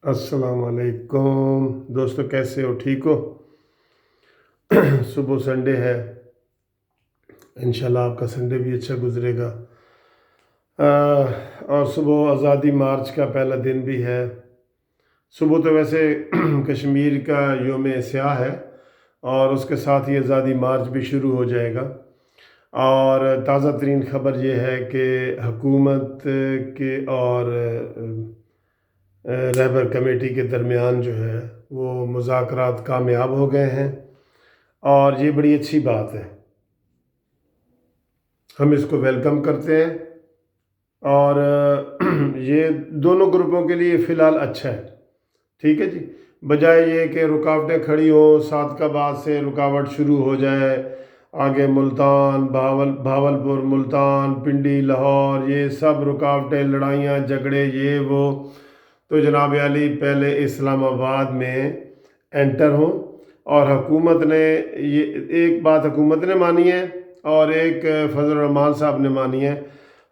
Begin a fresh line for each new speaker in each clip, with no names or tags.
السلام علیکم دوستو، کیسے ہو؟ ٹھیک ہو؟ صبح سنڈے ہے، انشاءاللہ آپ کا سنڈے بھی اچھا گزرے گا۔ اور صبح آزادی مارچ کا پہلا دن بھی ہے۔ صبح تو ویسے کشمیر کا یوم سیاہ ہے اور اس کے ساتھ ہی آزادی مارچ بھی شروع ہو جائے گا۔ اور تازہ ترین خبر یہ ہے کہ حکومت کے اور رہبر کمیٹی کے درمیان جو ہے وہ مذاکرات کامیاب ہو گئے ہیں، اور یہ بڑی اچھی بات ہے، ہم اس کو ویلکم کرتے ہیں۔ اور یہ دونوں گروپوں کے لیے فی الحال اچھا ہے، ٹھیک ہے جی، بجائے یہ کہ رکاوٹیں کھڑی ہوں، صادقآباد سے رکاوٹ شروع ہو جائے، آگے ملتان، بھاولپور، ملتان، پنڈی، لاہور، یہ سب رکاوٹیں، لڑائیاں، جھگڑے، یہ وہ، تو جناب علی پہلے اسلام آباد میں انٹر ہوں۔ اور حکومت نے یہ ایک بات حکومت نے مانی ہے اور ایک فضل الرحمان صاحب نے مانی ہے۔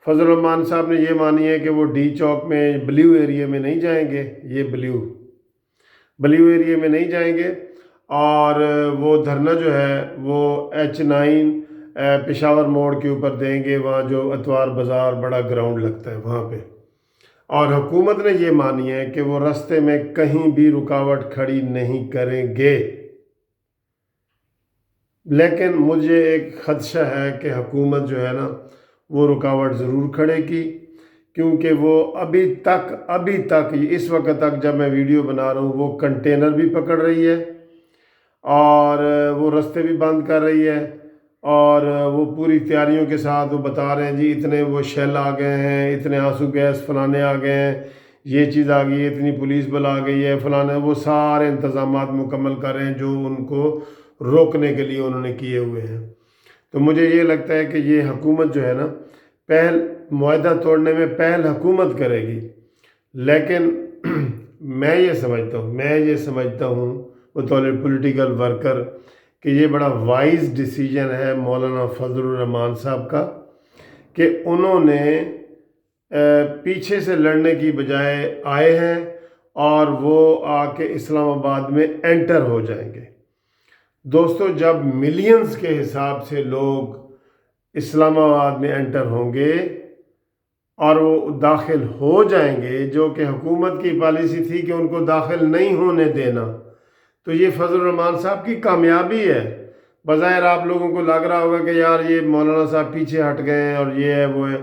فضل الرحمان صاحب نے یہ مانی ہے کہ وہ ڈی چوک میں بلیو ایریے میں نہیں جائیں گے، یہ بلیو ایریے میں نہیں جائیں گے، اور وہ دھرنا جو ہے وہ H9 پشاور موڑ کے اوپر دیں گے، وہاں جو اتوار بازار بڑا گراؤنڈ لگتا ہے وہاں پہ۔ اور حکومت نے یہ مانی ہے کہ وہ راستے میں کہیں بھی رکاوٹ کھڑی نہیں کریں گے، لیکن مجھے ایک خدشہ ہے کہ حکومت جو ہے نا وہ رکاوٹ ضرور کھڑے کی، کیونکہ وہ ابھی تک اس وقت تک جب میں ویڈیو بنا رہا ہوں وہ کنٹینر بھی پکڑ رہی ہے اور وہ راستے بھی بند کر رہی ہے، اور وہ پوری تیاریوں کے ساتھ وہ بتا رہے ہیں جی اتنے وہ شیل آ گئے ہیں، اتنے آنسو گیس فلانے آ گئے ہیں، یہ چیز آ گئی ہے، اتنی پولیس بل آ گئی ہے، فلانے، وہ سارے انتظامات مکمل کر رہے ہیں جو ان کو روکنے کے لیے انہوں نے کیے ہوئے ہیں۔ تو مجھے یہ لگتا ہے کہ یہ حکومت جو ہے نا پہل معاہدہ توڑنے میں پہل حکومت کرے گی، لیکن میں یہ سمجھتا ہوں بطور پولیٹیکل ورکر کہ یہ بڑا وائز ڈیسیجن ہے مولانا فضل الرحمان صاحب کا، کہ انہوں نے پیچھے سے لڑنے کی بجائے آئے ہیں اور وہ آ کے اسلام آباد میں انٹر ہو جائیں گے۔ دوستو، جب ملینز کے حساب سے لوگ اسلام آباد میں انٹر ہوں گے اور وہ داخل ہو جائیں گے، جو کہ حکومت کی پالیسی تھی کہ ان کو داخل نہیں ہونے دینا، تو یہ فضل الرحمان صاحب کی کامیابی ہے۔ بظاہر آپ لوگوں کو لگ رہا ہوگا کہ یار یہ مولانا صاحب پیچھے ہٹ گئے ہیں اور یہ ہے وہ ہے،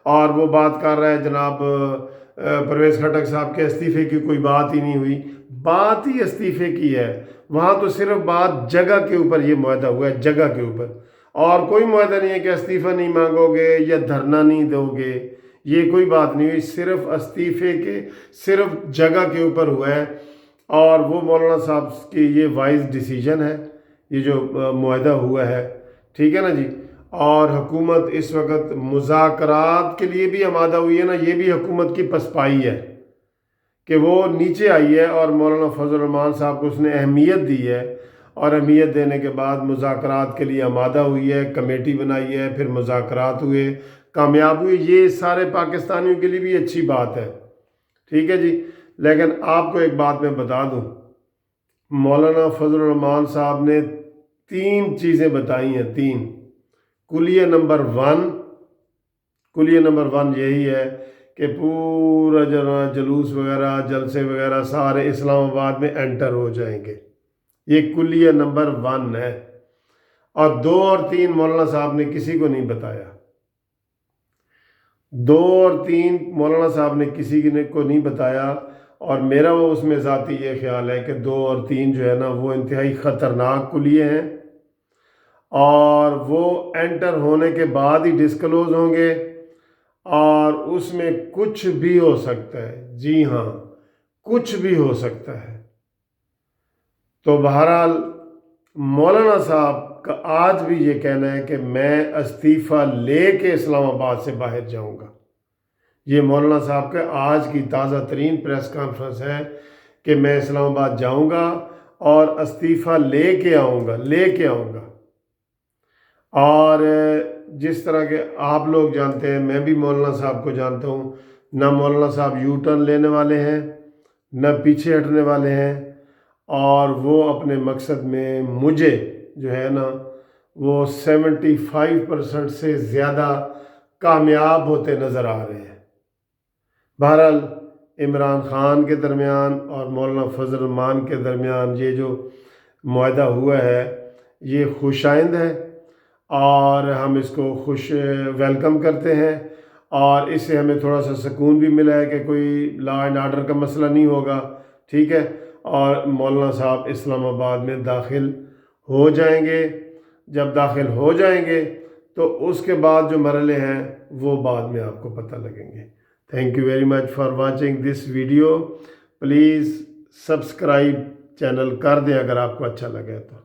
اور وہ بات کر رہا ہے جناب پرویز خٹک صاحب کے استعفے کی کوئی بات ہی نہیں ہوئی، بات ہی استعفے کی ہے۔ وہاں تو صرف بات جگہ کے اوپر یہ معاہدہ ہوا ہے، جگہ کے اوپر، اور کوئی معاہدہ نہیں ہے کہ استعفیٰ نہیں مانگو گے یا دھرنا نہیں دو گے، یہ کوئی بات نہیں ہوئی، صرف استعفے کے صرف جگہ کے اوپر ہوا ہے۔ اور وہ مولانا صاحب کی یہ وائز ڈیسیجن ہے، یہ جو معاہدہ ہوا ہے، ٹھیک ہے نا جی۔ اور حکومت اس وقت مذاکرات کے لیے بھی آمادہ ہوئی ہے نا، یہ بھی حکومت کی پسپائی ہے کہ وہ نیچے آئی ہے اور مولانا فضل الرحمان صاحب کو اس نے اہمیت دی ہے، اور اہمیت دینے کے بعد مذاکرات کے لیے آمادہ ہوئی ہے، کمیٹی بنائی ہے، پھر مذاکرات ہوئے، کامیاب ہوئے، یہ سارے پاکستانیوں کے لیے بھی اچھی بات ہے، ٹھیک ہے جی۔ لیکن آپ کو ایک بات میں بتا دوں، مولانا فضل الرحمان صاحب نے 3 چیزیں بتائی ہیں، 3۔ کلیہ نمبر 1 یہی ہے کہ پورا جلوس وغیرہ، جلسے وغیرہ سارے اسلام آباد میں انٹر ہو جائیں گے، یہ کلیہ نمبر 1 ہے۔ اور 2 اور 3 مولانا صاحب نے کسی کو نہیں بتایا، 2 اور 3 مولانا صاحب نے کسی کو نہیں بتایا، اور میرا وہ اس میں ذاتی یہ خیال ہے کہ 2 اور 3 جو ہے نا وہ انتہائی خطرناک کلیے ہیں، اور وہ انٹر ہونے کے بعد ہی ڈسکلوز ہوں گے، اور اس میں کچھ بھی ہو سکتا ہے، جی ہاں کچھ بھی ہو سکتا ہے۔ تو بہرحال مولانا صاحب کا آج بھی یہ کہنا ہے کہ میں استعفیٰ لے کے اسلام آباد سے باہر جاؤں گا، یہ مولانا صاحب کا آج کی تازہ ترین پریس کانفرنس ہے کہ میں اسلام آباد جاؤں گا اور استعفیٰ لے کے آؤں گا۔ اور جس طرح کہ آپ لوگ جانتے ہیں، میں بھی مولانا صاحب کو جانتا ہوں، نہ مولانا صاحب یو ٹرن لینے والے ہیں، نہ پیچھے ہٹنے والے ہیں، اور وہ اپنے مقصد میں مجھے جو ہے نا وہ 75% سے زیادہ کامیاب ہوتے نظر آ رہے ہیں۔ بہرحال عمران خان کے درمیان اور مولانا فضل الرحمان کے درمیان یہ جو معاہدہ ہوا ہے یہ خوش آئند ہے، اور ہم اس کو خوش ویلکم کرتے ہیں، اور اس سے ہمیں تھوڑا سا سکون بھی ملا ہے کہ کوئی لا اینڈ آرڈر کا مسئلہ نہیں ہوگا، ٹھیک ہے۔ اور مولانا صاحب اسلام آباد میں داخل ہو جائیں گے۔ جب داخل ہو جائیں گے تو اس کے بعد جو مرحلے ہیں وہ بعد میں آپ کو پتہ لگیں گے۔ Thank you very much for watching this video. Please subscribe channel کر دیں اگر آپ کو اچھا لگے تو۔